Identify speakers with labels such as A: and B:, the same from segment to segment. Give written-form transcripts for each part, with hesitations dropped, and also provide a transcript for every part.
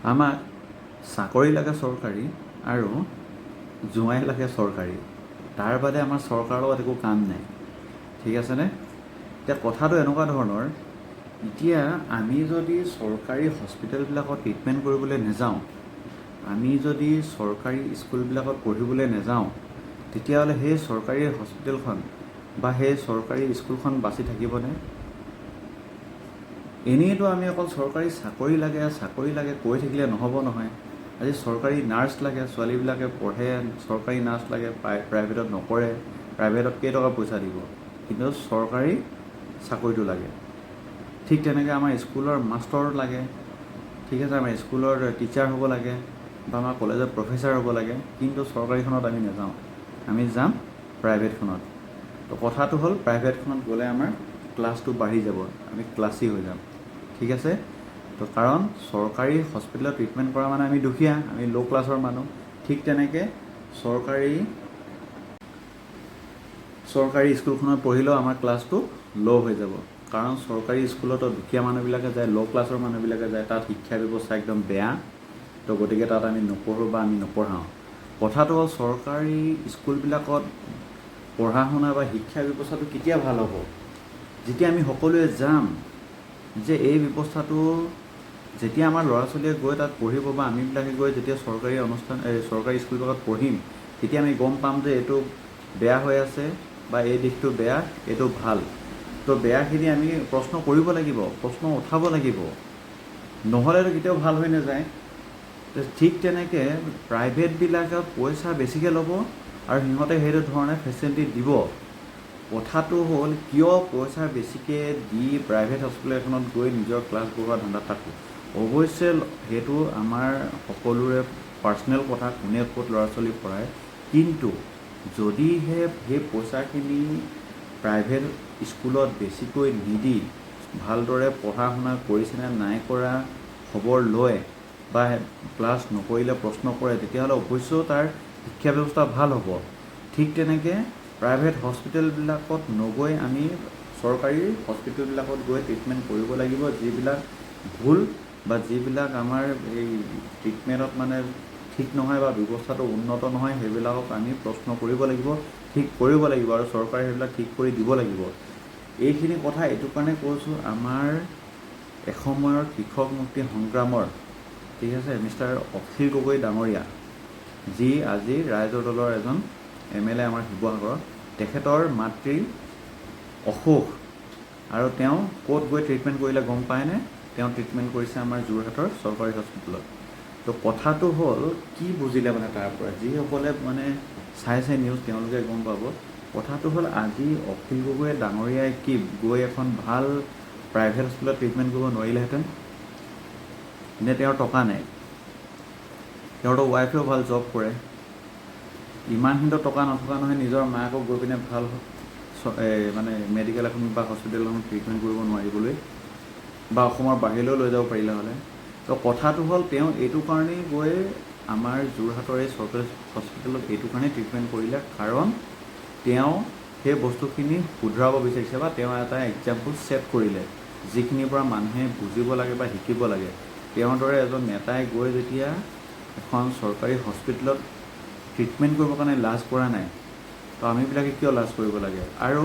A: আমাক চাকৰি লাগে চৰকাৰী আৰু জোঁৱাই লাগে চৰকাৰী। তাৰ বাদে আমাৰ চৰকাৰৰ লগত একো কাম নাই। ঠিক আছেনে? এতিয়া কথাটো এনেকুৱা ধৰণৰ, এতিয়া আমি যদি চৰকাৰী হস্পিটেলবিলাকত ট্ৰিটমেণ্ট কৰিবলৈ নাযাওঁ, আমি যদি চৰকাৰী স্কুলবিলাকত পঢ়িবলৈ নাযাওঁ, তেতিয়াহ'লে সেই চৰকাৰী হস্পিটেলখন বা সেই চৰকাৰী স্কুলখন বাচি থাকিবনে? এনেইতো আমি অকল চৰকাৰী চাকৰি লাগে কৈ থাকিলে নহ'ব নহয়। আজি চৰকাৰী নাৰ্ছ লাগে, ছোৱালীবিলাকে পঢ়ে, চৰকাৰী নাৰ্ছ লাগে, প্ৰাইভেটত নকৰে। প্ৰাইভেটত কেইটকা পইচা দিব, কিন্তু চৰকাৰী চাকৰিটো লাগে। ঠিক তেনেকৈ আমাৰ স্কুলৰ মাষ্টৰ লাগে, ঠিক আছে, আমাৰ স্কুলৰ টিচাৰ হ'ব লাগে বা আমাৰ কলেজৰ প্ৰফেচাৰ হ'ব লাগে, কিন্তু চৰকাৰীখনত আমি নাযাওঁ, আমি যাম প্ৰাইভেটখনত। তো কথাটো হ'ল প্ৰাইভেটখনত গ'লে আমাৰ ক্লাছটো বাঢ়ি যাব, আমি ক্লাছী হৈ যাম। ঠিক আছে? তো কাৰণ চৰকাৰী হস্পিটেলত ট্ৰিটমেণ্ট কৰা মানে আমি দুখীয়া, আমি ল' ক্লাছৰ মানুহ। ঠিক তেনেকৈ চৰকাৰী স্কুলখনত পঢ়িলেও আমাৰ ক্লাছটো ল' হৈ যাব, কাৰণ চৰকাৰী স্কুলতো দুখীয়া মানুহবিলাকে যায়, ল' ক্লাছৰ মানুহবিলাকে যায়, তাত শিক্ষা ব্যৱস্থা একদম বেয়া। তো গতিকে তাত আমি নপঢ়োঁ বা আমি নপঢ়াওঁ। কথাটো হ'ল চৰকাৰী স্কুলবিলাকত পঢ়া শুনা বা শিক্ষা ব্যৱস্থাটো কেতিয়া ভাল হ'ব? যেতিয়া আমি সকলোৱে যাম, যে এই ব্যৱস্থাটো যেতিয়া আমাৰ ল'ৰা ছোৱালীয়ে গৈ তাত পঢ়িব বা আমিবিলাকে গৈ যেতিয়া চৰকাৰী স্কুলবিলাকত পঢ়িম, তেতিয়া আমি গম পাম যে এইটো বেয়া হৈ আছে বা এই দিশটো বেয়া, এইটো ভাল। তো বেয়াখিনি আমি প্ৰশ্ন কৰিব লাগিব, প্ৰশ্ন উঠাব লাগিব, নহ'লেতো কেতিয়াও ভাল হৈ নাযায়। তো ঠিক তেনেকৈ প্ৰাইভেটবিলাকত পইচা বেছিকৈ ল'ব আৰু সিহঁতে সেইটো ধৰণে ফেচিলিটি দিব। কথাটো হ'ল কিয় পইচা বেছিকৈ দি প্ৰাইভেট হস্পিটেল এখনত গৈ নিজৰ ক্লাছ পঢ়োৱা ধান্দাত থাকোঁ। অৱশ্যে সেইটো আমাৰ সকলোৰে পাৰ্চনেল কথা, কোনে ক'ত ল'ৰা ছোৱালী পঢ়ায়, কিন্তু যদিহে সেই পইচাখিনি প্ৰাইভেট স্কুলত বেছিকৈ নিদি ভালদৰে পঢ়া শুনা কৰিছেনে নাই কৰা খবৰ লয় বা ক্লাছ নকৰিলে প্ৰশ্ন কৰে, তেতিয়াহ'লে অৱশ্যেও তাৰ শিক্ষা ব্যৱস্থা ভাল হ'ব। ঠিক তেনেকৈ প্ৰাইভেট হস্পিটেলবিলাকত নগৈ আমি চৰকাৰী হস্পিটেলবিলাকত গৈ ট্ৰিটমেণ্ট কৰিব লাগিব। যিবিলাক ভুল বা যিবিলাক আমাৰ এই ট্ৰিটমেণ্টত মানে ঠিক নহয় বা ব্যৱস্থাটো উন্নত নহয়, সেইবিলাকক আমি প্ৰশ্ন কৰিব লাগিব, ঠিক কৰিব লাগিব আৰু চৰকাৰে সেইবিলাক ঠিক কৰি দিব লাগিব। এইখিনি কথা এইটো কাৰণে কৈছোঁ, আমাৰ এসময়ৰ কৃষক মুক্তি সংগ্ৰামৰ, ঠিক আছে, মিষ্টাৰ অখিল গগৈ ডাঙৰীয়া, যি আজি ৰাইজৰ দলৰ এজন MLA আমাৰ শিৱসাগৰৰ, তেখেতৰ মাতৃ অসুখ আৰু তেওঁ ক'ত গৈ ট্ৰিটমেণ্ট কৰিলে গম পায়নে? তেওঁ ট্ৰিটমেণ্ট কৰিছে আমাৰ যোৰহাটৰ চৰকাৰী হস্পিটেলত। তো কথাটো হ'ল কি বুজিলে মানে তাৰ পৰা, যিসকলে মানে চাইছে নিউজ তেওঁলোকে গম পাব। কথাটো হ'ল আজি অখিল গগৈ ডাঙৰীয়াই কি গৈ এখন ভাল প্ৰাইভেট হস্পিটেলত ট্ৰিটমেণ্ট কৰিব নোৱাৰিলেহেঁতেন? নে তেওঁৰ টকা নাই? তেওঁৰতো ৱাইফেও ভাল জব কৰে, ইমানখিনিতো টকা নথকা নহয় নিজৰ মাকক গৈ পিনে ভাল মানে মেডিকেল এখন বা হস্পিটেল এখন ট্ৰিটমেণ্ট কৰিব নোৱাৰিবলৈ বা অসমৰ বাহিৰলৈও লৈ যাব পাৰিলে হ'লে। তো কথাটো হ'ল তেওঁ এইটো কাৰণেই গৈ আমাৰ যোৰহাটৰ এই চৰকাৰী হস্পিটেলত এইটো কাৰণেই ট্ৰিটমেণ্ট কৰিলে, কাৰণ তেওঁ সেই বস্তুখিনি শুধৰাব বিচাৰিছে বা তেওঁ এটা এক্সাম্পল ছেট কৰিলে, যিখিনিৰ পৰা মানুহে বুজিব লাগে বা শিকিব লাগে। তেওঁৰ দৰে এজন নেতাই গৈ যেতিয়া এখন চৰকাৰী হস্পিটেলত ট্ৰিটমেণ্ট কৰিবৰ কাৰণে লাজ কৰা নাই, তো আমিবিলাকে কিয় লাজ কৰিব লাগে? আৰু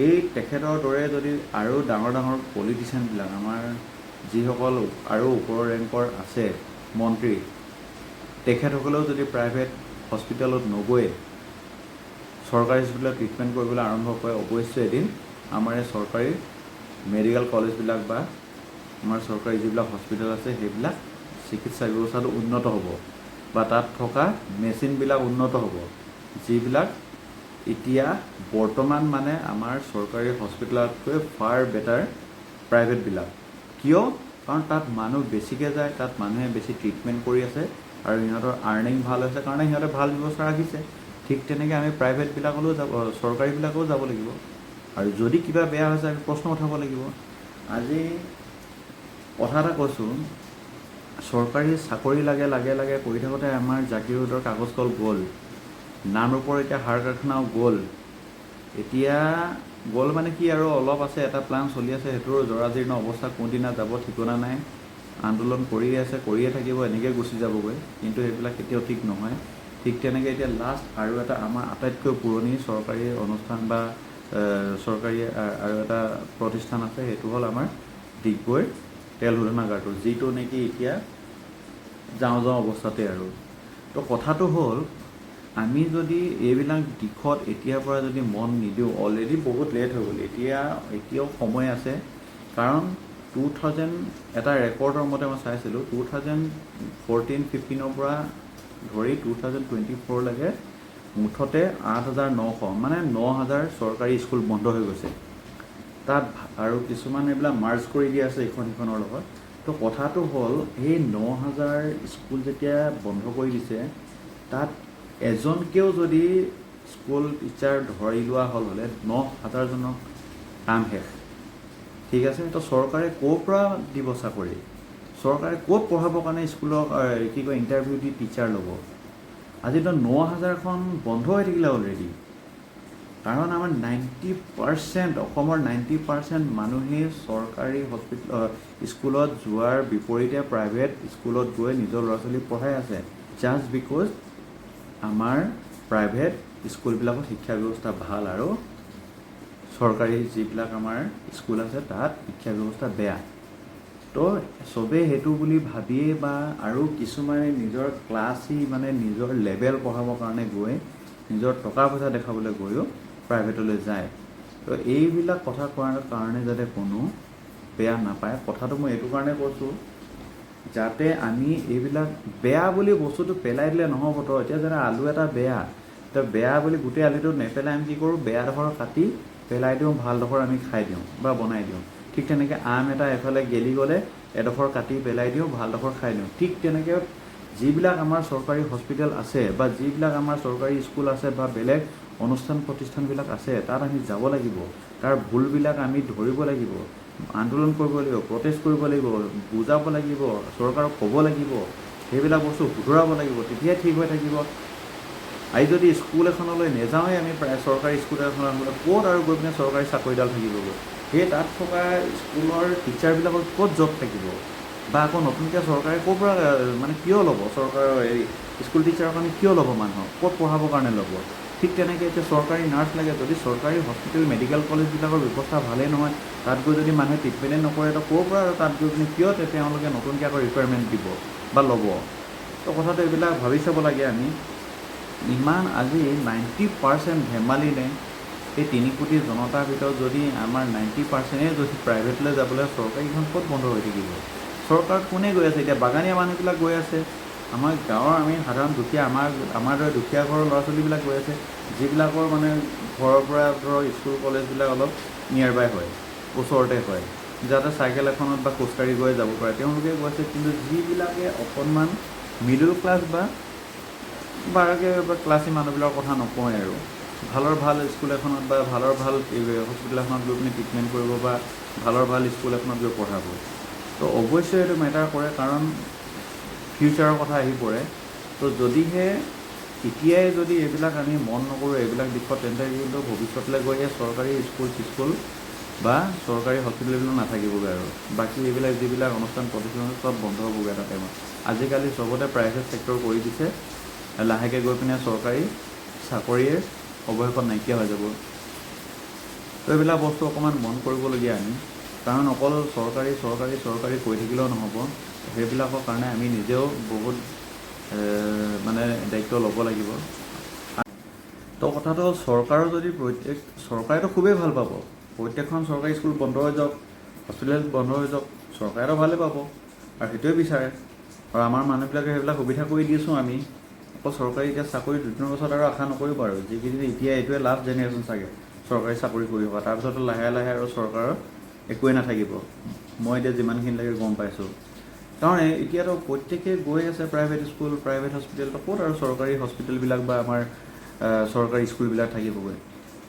A: এই তেখেতৰ দৰে যদি আৰু ডাঙৰ ডাঙৰ পলিটিচিয়ানবিলাক, আমাৰ যিসকল আৰু ওপৰৰ ৰেংকৰ আছে মন্ত্ৰী, তেখেতসকলেও যদি প্ৰাইভেট হস্পিটেলত নগৈ চৰকাৰী হস্পিটেলত ট্ৰিটমেণ্ট কৰিবলৈ আৰম্ভ কৰে, অৱশ্যে এদিন আমাৰ এই চৰকাৰী মেডিকেল কলেজবিলাক বা আমাৰ চৰকাৰী যিবিলাক হস্পিটেল আছে সেইবিলাক চিকিৎসা ব্যৱস্থাটো উন্নত হ'ব বা তাত থকা মেচিনবিলাক উন্নত হ'ব, যিবিলাক এতিয়া বৰ্তমান মানে আমাৰ চৰকাৰী হস্পিটেলতকৈ ফাৰ বেটাৰ প্ৰাইভেটবিলাক। কিয়? কাৰণ তাত মানুহ বেছিকৈ যায়, তাত মানুহে বেছি ট্ৰিটমেণ্ট কৰি আছে আৰু সিহঁতৰ আৰ্নিং ভাল হৈছে কাৰণে সিহঁতে ভাল ব্যৱস্থা ৰাখিছে। ঠিক তেনেকৈ আমি প্ৰাইভেটবিলাকলৈও চৰকাৰীবিলাকলৈও যাব লাগিব, আৰু যদি কিবা বেয়া হৈছে আমি প্ৰশ্ন উঠাব লাগিব। আজি কথা এটা কৈছোঁ, চৰকাৰী চাকৰি লাগে কৰি থাকোঁতে আমাৰ জাগিৰোডৰ কাগজ কল গ'ল, নামৰূপৰ এতিয়া সাৰ কাৰখানাও গ'ল। এতিয়া গ'ল মানে কি আৰু অলপ আছে, এটা প্লান চলি আছে, সেইটোৰ জৰাজীৰ্ণ অৱস্থা কোনদিনা যাব ঠিকনা নাই। আন্দোলন কৰিয়ে আছে, কৰিয়ে থাকিব, এনেকৈ গুচি যাবগৈ, কিন্তু সেইবিলাক কেতিয়াও ঠিক নহয়। ঠিক তেনেকৈ এতিয়া লাষ্ট আৰু এটা আমাৰ আটাইতকৈ পুৰণি চৰকাৰী অনুষ্ঠান বা চৰকাৰী আৰু এটা প্ৰতিষ্ঠান আছে, সেইটো হ'ল আমাৰ ডিগবৈ তেল শোধনাগাৰটো, যিটো নেকি এতিয়া যাওঁ অৱস্থাতে আৰু। তো কথাটো হ'ল, আমি যদি এইবিলাক দিশত এতিয়াৰ পৰা যদি মন নিদিওঁ, অলৰেডি বহুত লেট হৈ গ'ল, এতিয়াও সময় আছে। কাৰণ 2000 এটা ৰেকৰ্ডৰ মতে মই চাইছিলোঁ, 2014-15 পৰা ধৰি 2024লৈকে মুঠতে 8,900 মানে 9,000 চৰকাৰী স্কুল বন্ধ হৈ গৈছে। তাত আৰু কিছুমান এইবিলাক মাৰ্জ কৰি দিয়া আছে ইখন সিখনৰ লগত। তো কথাটো হ'ল, সেই 9,000 স্কুল যেতিয়া বন্ধ কৰি দিছে, তাত এজনকেও যদি স্কুল টিচাৰ ধৰি লোৱা হ'লে 9,000জনক কাম শেষ। ঠিক আছে, তো চৰকাৰে ক'ৰ পৰা দিব চাকৰি? চৰকাৰে ক'ত পঢ়াবৰ কাৰণে স্কুলৰ ইণ্টাৰভিউ দি টিচাৰ ল'ব? আজিতো 9,000খন বন্ধ হৈ থাকিলে অলৰেডি। কাৰণ আমাৰ 90% অসমৰ 90% মানুহেই চৰকাৰী স্কুলত যোৱাৰ বিপৰীতে প্ৰাইভেট স্কুলত গৈ নিজৰ ল'ৰা ছোৱালীক পঢ়াই আছে। জাষ্ট বিকজ আমাৰ প্ৰাইভেট স্কুলবিলাকত শিক্ষা ব্যৱস্থা ভাল আৰু চৰকাৰী যিবিলাক আমাৰ স্কুল আছে তাত শিক্ষা ব্যৱস্থা বেয়া। তো চবেই সেইটো বুলি ভাবিয়ে বা আৰু কিছুমানে নিজৰ ক্লাছী মানে নিজৰ লেভেল পঢ়াবৰ কাৰণে গৈ নিজৰ টকা পইচা দেখাবলৈ গৈও প্ৰাইভেটলৈ যায়। তো এইবিলাক কথা কোৱাৰ কাৰণে যাতে কোনো বেয়া নাপায়, কথাটো মই এইটো কাৰণে কৈছোঁ, যাতে আমি এইবিলাক বেয়া বুলি বস্তুটো পেলাই দিলে নহ'ব। তো এতিয়া যেনে আলু এটা বেয়া, তো বেয়া বুলি গোটেই আলুটো নেপেলাই আমি কি কৰোঁ, বেয়াডোখৰ কাটি পেলাই দিওঁ, ভালডোখৰ আমি খাই দিওঁ বা বনাই দিওঁ। ঠিক তেনেকৈ আম এটা এফালে গেলি গ'লে এডোখৰ কাটি পেলাই দিওঁ, ভালডোখৰ খাই দিওঁ। ঠিক তেনেকৈ যিবিলাক আমাৰ চৰকাৰী হস্পিটেল আছে বা যিবিলাক আমাৰ চৰকাৰী স্কুল আছে বা বেলেগ অনুষ্ঠান প্ৰতিষ্ঠানবিলাক আছে, তাত আমি যাব লাগিব, তাৰ ভুলবিলাক আমি ধৰিব লাগিব, আন্দোলন কৰিব লাগিব, প্ৰটেষ্ট কৰিব লাগিব, বুজাব লাগিব, চৰকাৰক ক'ব লাগিব, সেইবিলাক বস্তু শুধৰাব লাগিব, তেতিয়াই ঠিক হৈ থাকিব। আজি যদি স্কুল এখনলৈ নেযাওঁৱেই আমি, প্ৰায় চৰকাৰী স্কুল এখনলৈ ক'ত আৰু গৈ পিনে চৰকাৰী চাকৰিডাল থাকিবগৈ? সেই তাত থকা স্কুলৰ টিচাৰবিলাকৰ ক'ত জব থাকিব? বা আকৌ নতুনকৈ চৰকাৰে ক'ৰ পৰা মানে কিয় ল'ব? চৰকাৰৰ এই স্কুল টিচাৰৰ কাৰণে কিয় ল'ব মানুহক? ক'ত পঢ়াবৰ কাৰণে ল'ব? ঠিক তেনেকৈ এতিয়া চৰকাৰী নাৰ্ছ লাগে, যদি চৰকাৰী হস্পিটেল মেডিকেল কলেজবিলাকৰ ব্যৱস্থা ভালেই নহয়, তাত গৈ যদি মানুহে ট্ৰিটমেণ্টেই নকৰে, তো ক'ৰ পৰা আৰু তাত গৈ পিনে কিয় তেওঁলোকে নতুনকৈ আকৌ ৰিকুৱাৰমেণ্ট দিব বা ল'ব? তো কথাটো এইবিলাক ভাবি চাব লাগে আমি। ইমান আজি 90% ধেমালি নে? এই 3 কোটি জনতাৰ ভিতৰত যদি আমাৰ 90%ই যদি প্ৰাইভেটলৈ যাবলৈ, চৰকাৰীখন ক'ত বন্ধ হৈ থাকিব? চৰকাৰ কোনে গৈ আছে? এতিয়া বাগানীয়া মানুহবিলাক গৈ আছে, আমাৰ গাঁৱৰ আমি সাধাৰণ দুখীয়া, আমাৰ দৰে দুখীয়া ঘৰৰ ল'ৰা ছোৱালীবিলাক গৈ আছে, যিবিলাকৰ মানে ঘৰৰ পৰা ধৰক স্কুল কলেজবিলাক অলপ নিয়াৰ বাই হয়, ওচৰতে হয়, যাতে চাইকেল এখনত বা খোজকাঢ়ি গৈ যাব পাৰে, তেওঁলোকে গৈছে। কিন্তু যিবিলাকে অকণমান মিডল ক্লাছ বা ক্লাছী মানুহবিলাকৰ কথা নকওঁৱেই আৰু, ভাল স্কুল এখনত বা ভাল হস্পিটেল এখনত গৈ পিনি ট্ৰিটমেণ্ট কৰিব বা ভাল স্কুল এখনত গৈ পঢ়াব, তো অৱশ্যে এইটো মেটাৰ কৰে, কাৰণ ফিউচাৰৰ কথা আহি পৰে। তো যদিহে এতিয়াই যদি এইবিলাক আমি মন নকৰোঁ এইবিলাক দিশত, তেন্তে কিন্তু ভৱিষ্যতলৈ গৈ চৰকাৰী স্কুল বা চৰকাৰী হস্পিটেলবিলাক নাথাকিবগৈ আৰু বাকী এইবিলাক যিবিলাক অনুষ্ঠান প্ৰতিষ্ঠান চব বন্ধ হ'বগৈ এটা টাইমত। আজিকালি চবতে প্ৰাইভেট ছেক্টৰ কৰি দিছে, লাহেকৈ গৈ পিনে চৰকাৰী চাকৰিয়ে অৱশেষত নাইকিয়া হৈ যাব। তো এইবিলাক বস্তু অকণমান মন কৰিবলগীয়া আমি, কাৰণ অকল চৰকাৰী কৈ থাকিলেও নহ'ব, সেইবিলাকৰ কাৰণে আমি নিজেও বহুত মানে দায়িত্ব ল'ব লাগিব। তো কথাটো হ'ল, চৰকাৰৰ যদি চৰকাৰেতো খুবেই ভাল পাব, প্ৰত্যেকখন চৰকাৰী স্কুল বন্ধ হৈ যাওক, হস্পিটেল বন্ধ হৈ যাওক, চৰকাৰেতো ভালেই পাব আৰু সেইটোৱে বিচাৰে। আৰু আমাৰ মানুহবিলাকে সেইবিলাক সুবিধা কৰি দিছোঁ আমি। আকৌ চৰকাৰী এতিয়া চাকৰি 2-3 বছৰত আৰু আশা নকৰিব আৰু, যিকেইদিন এতিয়া এইটোৱে লাষ্ট জেনেৰেশ্যন চাগে চৰকাৰী চাকৰি কৰি হোৱা, তাৰপিছতো লাহে আৰু চৰকাৰৰ একোৱেই নাথাকিব, মই এতিয়া যিমানখিনিলৈকে গম পাইছোঁ। কাৰণ এতিয়াতো প্ৰত্যেকেই গৈ আছে প্ৰাইভেট স্কুল, প্ৰাইভেট হস্পিটেল, ক'ত আৰু চৰকাৰী হস্পিটেলবিলাক বা আমাৰ চৰকাৰী স্কুলবিলাক থাকিবগৈ।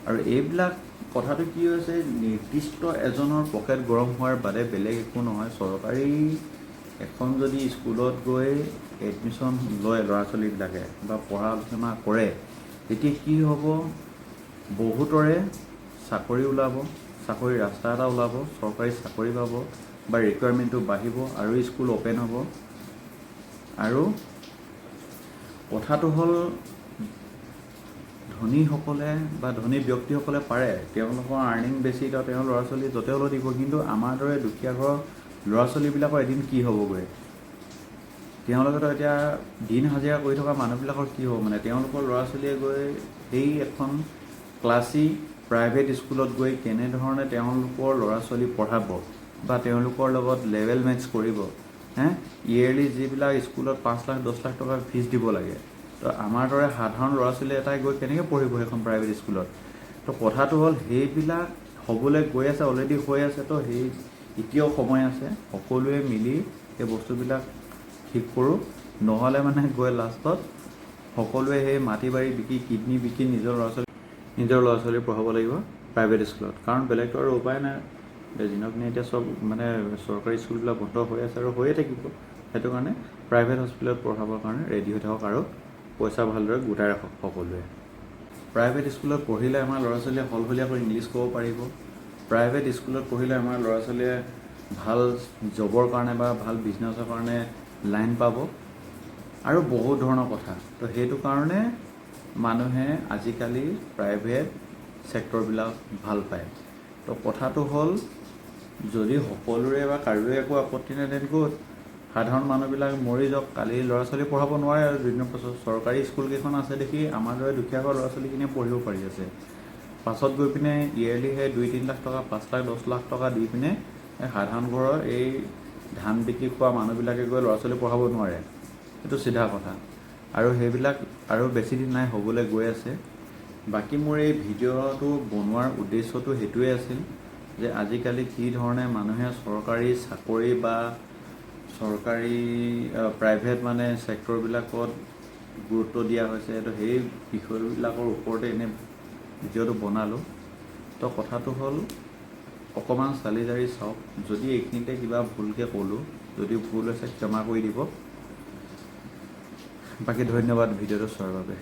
A: আৰু এইবিলাক কথাটো কি হৈছে, নিৰ্দিষ্ট এজনৰ পকেট গৰম হোৱাৰ বাদে বেলেগ একো নহয়। চৰকাৰী এখন যদি স্কুলত গৈ এডমিশ্যন লয় ল'ৰা ছোৱালীবিলাকে বা পঢ়া আলোচনা কৰে, তেতিয়া কি হ'ব, বহুতৰে চাকৰি ওলাব, চাকৰি ৰাস্তা এটা ওলাব, চৰকাৰী চাকৰি পাব, বা ৰিকুৱাৰমেণ্টটো বাঢ়িব আৰু স্কুল অ'পেন হ'ব। আৰু কথাটো হ'ল ধনীসকলে বা ধনী ব্যক্তিসকলে পাৰে, তেওঁলোকৰ আৰ্নিং বেছি, তো তেওঁৰ ল'ৰা ছোৱালী য'তে হ'লেও দিব। কিন্তু আমাৰ দৰে দুখীয়া ঘৰৰ ল'ৰা ছোৱালীবিলাকৰ এদিন কি হ'বগৈ? তেওঁলোকেতো এতিয়া দিন হাজিৰা কৰি থকা মানুহবিলাকৰ কি হ'ব? মানে তেওঁলোকৰ ল'ৰা ছোৱালীয়ে গৈ সেই এখন ক্লাছী প্ৰাইভেট স্কুলত গৈ কেনেধৰণে তেওঁলোকৰ ল'ৰা ছোৱালী পঢ়াব বা তেওঁলোকৰ লগত লেভেল মেটচ কৰিব? ইয়েৰলি যিবিলাক স্কুলত 5 লাখ 10 লাখ টকা ফিজ দিব লাগে, তো আমাৰ দৰে সাধাৰণ ল'ৰা ছোৱালী এটাই গৈ কেনেকৈ পঢ়িব সেইখন প্ৰাইভেট স্কুলত? তো কথাটো হ'ল সেইবিলাক হ'বলৈ গৈ আছে, অলৰেডি হৈ আছে। তো সেই এতিয়াও সময় আছে, সকলোৱে মিলি সেই বস্তুবিলাক ঠিক কৰোঁ। নহ'লে মানে গৈ লাষ্টত সকলোৱে সেই মাটি বাৰী বিকি, কিডনী বিকি নিজৰ ল'ৰা ছোৱালী পঢ়াব লাগিব প্ৰাইভেট স্কুলত। কাৰণ বেলেগতো আৰু উপায় নাই। দিনক দিনে এতিয়া চব মানে চৰকাৰী স্কুলবিলাক বন্ধ হৈ আছে আৰু হৈয়ে থাকিব। সেইটো কাৰণে প্ৰাইভেট হস্পিটেলত পঢ়াবৰ কাৰণে ৰেডি হৈ থাকক আৰু পইচা ভালদৰে গোটাই ৰাখক সকলোৱে। প্ৰাইভেট স্কুলত পঢ়িলে আমাৰ ল'ৰা ছোৱালীয়ে সলসলীয়াকৈ ইংলিছ ক'ব পাৰিব। প্ৰাইভেট স্কুলত পঢ়িলে আমাৰ ল'ৰা ছোৱালীয়ে ভাল জবৰ কাৰণে বা ভাল বিজনেছৰ কাৰণে লাইন পাব আৰু বহুত ধৰণৰ কথা। তো সেইটো কাৰণে মানুহে আজিকালি প্ৰাইভেট ছেক্টৰবিলাক ভাল পায়। তো কথাটো হ'ল যদি সকলোৰে বা কাৰোৰে একো আপত্তি নাই, দেন গুড। সাধাৰণ মানুহবিলাক মৰি যাওক, কালি ল'ৰা ছোৱালী পঢ়াব নোৱাৰে আৰু দুদিনৰ পাছত চৰকাৰী স্কুলকেইখন আছে দেখি আমাৰ দৰে দুখীয়া ঘৰৰ ল'ৰা ছোৱালীখিনিয়ে পঢ়িব পাৰি আছে। পাছত গৈ পিনে ইয়েৰলি সেই 2-3 লাখ টকা, 5 লাখ 10 লাখ টকা দি পিনে সাধাৰণ ঘৰৰ এই ধান বিক্ৰী খোৱা মানুহবিলাকে গৈ ল'ৰা ছোৱালী পঢ়াব নোৱাৰে। সেইটো চিধা কথা। আৰু সেইবিলাক আৰু বেছি দিন নাই, হ'বলৈ গৈ আছে। বাকী মোৰ এই ভিডিঅ'টো বনোৱাৰ উদ্দেশ্যটো সেইটোৱে আছিল যে আজিকালি কি ধৰণে মানুহে চৰকাৰী চাকৰি বা চৰকাৰী প্ৰাইভেট মানে ছেক্টৰবিলাকত গুৰুত্ব দিয়া হৈছে। তো সেই বিষয়বিলাকৰ ওপৰতে এনেই ভিডিঅ'টো বনালোঁ। তো কথাটো হ'ল অকণমান চালি জাৰি চাওক। যদি এইখিনিতে কিবা ভুলকৈ ক'লোঁ, যদি ভুল হৈছে ক্ষমা কৰি দিব। বাকী ধন্যবাদ ভিডিঅ'টো চোৱাৰ বাবে।